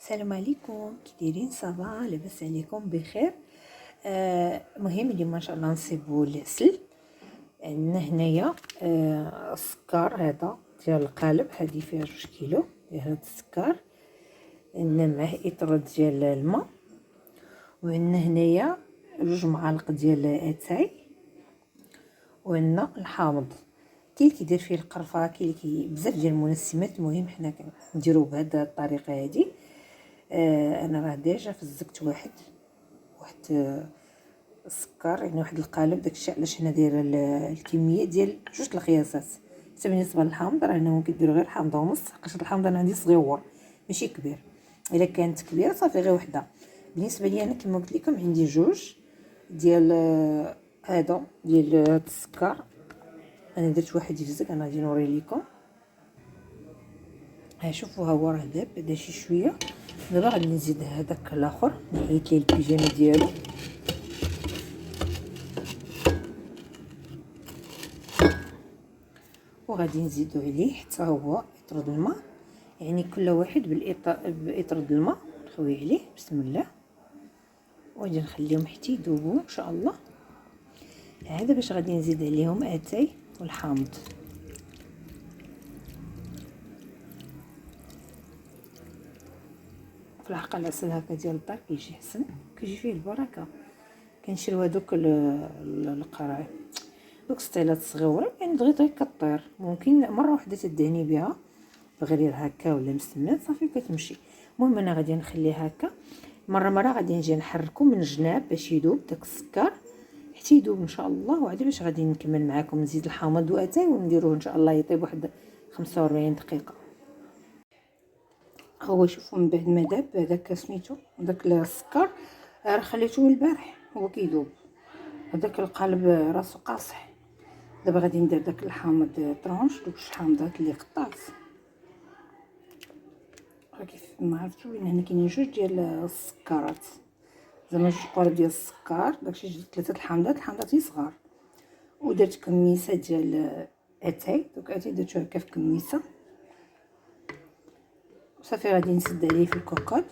السلام عليكم، كي دايرين؟ صباح لاباس عليكم بخير. مهم اليوم ان شاء الله نصيبوا العسل. عندنا هنايا السكر هذا ديال القالب، هذه فيها 2 كيلو ديال هذا السكر. عندنا معاه اطراد ديال الماء، وعندنا هنايا 2 معالق ديال اتاي، وعندنا الحامض. كاين اللي كيدير فيه القرفه، كاين اللي بزاف ديال المنسمات. المهم حنا كنديروا بهذه الطريقه هذه. انا راه ديجا فزكت واحد السكر، يعني واحد القالب. داكشي علاش هنا دايره الكميه ديال 2 القياسات. حتى بالنسبه للحامض راه هنا ممكن ديروا غير حامضه ونص، حيت الحامض انا عندي صغيور ماشي كبير. الا كانت كبيره صافي غير وحده. بالنسبه لي انا كما قلت لكم عندي 2 ديال هذا ديال هاد السكر. انا درت واحد يفزك، انا غادي نوري لكم. ها شوفوا، ها هو راه داب بدا شي شويه. دابا غادي نزيد هذاك الاخر، نحيد ليه البيجامه ديالو. وغادي نزيدو عليه حتى هو يطرد الماء، يعني كل واحد بإطراد الماء. نخوي عليه بسم الله، وغادي نخليهم حتى يذوبوا ان شاء الله. هذا باش غادي نزيد عليهم اتاي والحامض. في الحق العسل هكا ديال الدار كيجي حسن، كيجي فيه البركه. كنشريو هذوك القراع، دوك السطيلات الصغيوره، يعني دغيا كطير. ممكن مره واحده تدهني بها بغرير هكا ولا مسمات صافي كتمشي. المهم انا غادي نخليه هكا. مره غادي نجي نحركو من الجناب باش يذوب داك السكر حتى يذوب ان شاء الله. وعاد باش غادي نكمل معكم نزيد الحامض واتاي ونديروه ان شاء الله يطيب واحد 45 دقيقه. هو شوفوا من بعد ما داب هذاك سميتو داك السكر، راه خليته البارح هو كيذوب. هذاك القالب راسو قاصح. دابا غادي ندير داك الحامض طرونش، دوك الحامضات اللي قطعت. راه كيف ما عرفتوا بان هنا كاينين 2 ديال السكرات، زعما 2 قوالب ديال السكر. داكشي 3 الحامضات صغار. ودرت كميسه ديال اتاي، دوك اتاي درتو هكا في كميسه وصافي. غادي نسد عليه في الكوكوط،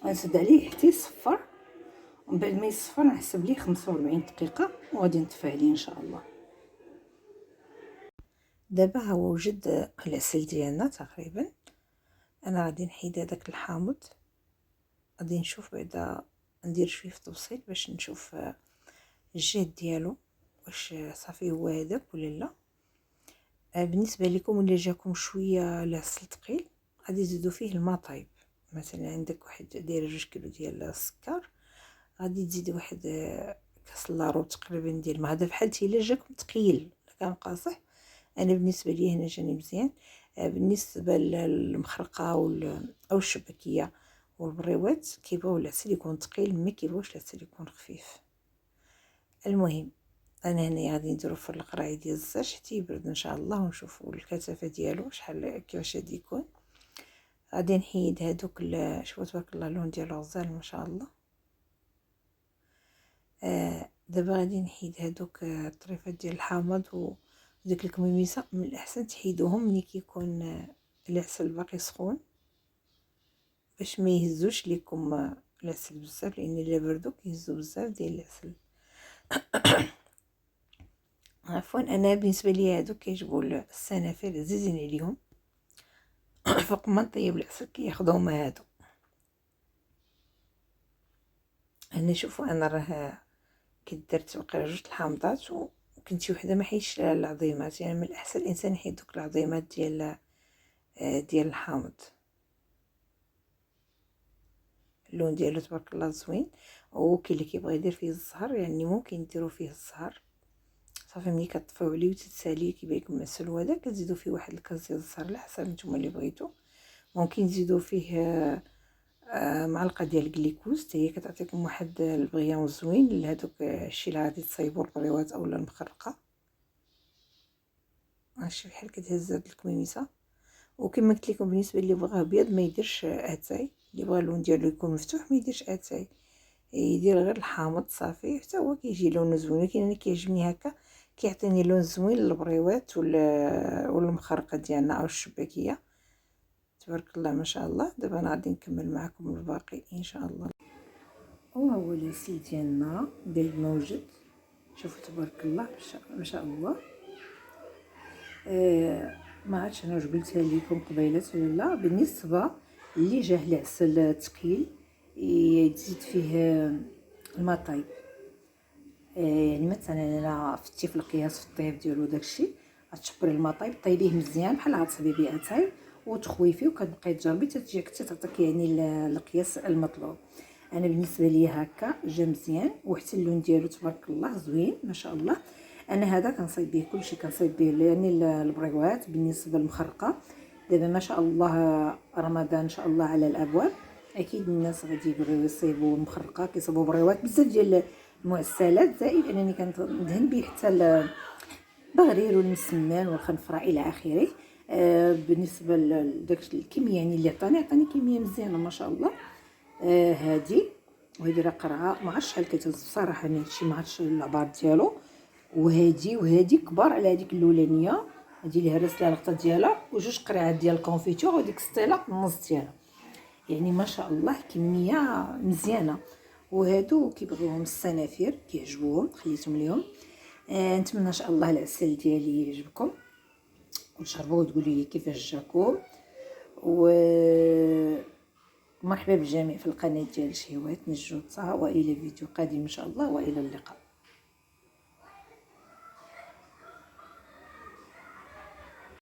غنسد عليه حتى يصفر. ومن بعد ما يصفر نحسب ليه 45 دقيقه وغادي نطفي عليه ان شاء الله. دابا ها هو وجد العسل ديالنا تقريبا. انا غادي نحيد هذاك الحامض، غادي نشوف بعدا ندير شويه في التبسيط باش نشوف الجهد ديالو واش صافي هو هذاك ولا لا. بالنسبه لكم الا جاكم شويه العسل ثقيل غادي تزيدوا فيه الماء طايب. مثلا عندك واحد دايره 2 كيلو ديال السكر، غادي تزيد واحد كاس لارو تقريبا ديال الماء. هذا بحال الا جاكم ثقيل كان قاصح. انا بالنسبه لي هنا جاني مزيان. بالنسبه للمخرقه او الشبكيه والبريوات كيبغيو العسل يكون ثقيل، ما كيبغيوش العسل يكون خفيف. المهم انا هنا غادي نديرو في القراعي ديال الزاج حتى يبرد ان شاء الله، ونشوفوا الكثافه ديالو شحال كيفاش غادي يكون. غادي نحيد هذوك شوفوا تبارك الله اللون ديالو غزال ما شاء الله. دابا غادي نحيد هذوك الطريفات ديال الحامض وديك الكميميسه. من الاحسن تحيدوهم ملي كيكون العسل باقي سخون باش ما يهزوش ليكم العسل بزاف، لان الا بردو كيهزو بزاف ديال العسل. عفوا، انا بالنسبه لي هادو كيعجبوا السنافر عزيزين عليهم. فوق ما نطيب العسل كياخذوهم هادو. هنا شوفوا انا راه كدرت وقيلا 2 الحامضات وكنت شي وحده ما حيدش العظيمات. يعني من الاحسن الانسان يحيد دوك العظيمات ديال الحامض. اللون ديالو تبارك الله زوين. وكاين اللي كيبغي يدير فيه الزهر، يعني ممكن ديروا فيه الزهر. صافي ملي كطفيو عليه وتتساليه كيبان لكم مسلو هذا، كتزيدوا فيه واحد الكاس ديال الزهر على حسب نتوما اللي بغيتو. ممكن تزيدوا فيه معلقه ديال الجليكوز، حتى هي كتعطيكم واحد البغيون زوين لهذوك الشيء اللي غادي تصايبوا البريوات اولا المخرقه. هادشي بحال كتهز هاد الكميميسه. وكما قلت لكم بالنسبه اللي بغاه ابيض ما يديرش اتاي، اللي بغى اللون ديالو يكون مفتوح ما يديرش اتاي، يدير غير الحامض صافي حتى هو كيجي لونه زوين. ولكن انا كيعجبني هكا، كيعطيني لون زوين للبريوات والمخرقه ديالنا او الشباكيه. تبارك الله ما شاء الله. دابا انا غادي نكمل معكم الباقي ان شاء الله. وهو العسل ديالنا داير موجد، شوفوا تبارك الله ما شاء الله. ما عرفتش انا واش قلتها لكم قبيلات ولا لا. بالنسبه اللي جاه العسل ثقيل يزيد فيه الماء طايب. يعني مثلا انا فتي في القياس في الطيب ديالو داكشي، غتشبري الماء طايب طيبيه مزيان بحال غتصبي اتاي وتخويفيه وكتبقاي تجربي تجيك حتى تعطيك يعني القياس المطلوب. انا بالنسبه لي هكا جا مزيان، وحتى اللون ديالو تبارك الله زوين ما شاء الله. انا هذا كنصايب به كلشي، كنصايب به يعني البريوات. بالنسبه للمخرقه دابا ما شاء الله رمضان ان شاء الله على الابواب، اكيد الناس غادي يبغيو يصيبوا المخرقه، كيصيبوا بريوات بزاف ديال المعسلات، زائد انني كندهن به حتى البغرير والمسمان والخنفره الى اخره. بالنسبه لداك الكميه يعني اللي عطاني كميه مزيانه ما شاء الله. هادي وهادي راه قرعه، ما عرفتش شحال كتهز بصراحه، انا هادشي ما عرفتش العبار ديالو. وهادي كبار على هذيك الاولانيه، هادي اللي هرست لها الغطا ديالها، وجوج قرعات ديال الكونفيتور، وديك ستيلا النص ديالها. يعني ما شاء الله كميه مزيانه. وهادو كيبغيوهم السنافير كيعجبوهم، خليتهم ليهم. نتمنى ان شاء الله العسل ديالي يعجبكم وتشربوه وتقولوا لي كيفاش جاكم. ومرحبا بالجميع في القناه ديال شهوات نجوطه، والى فيديو قادم ان شاء الله، والى اللقاء.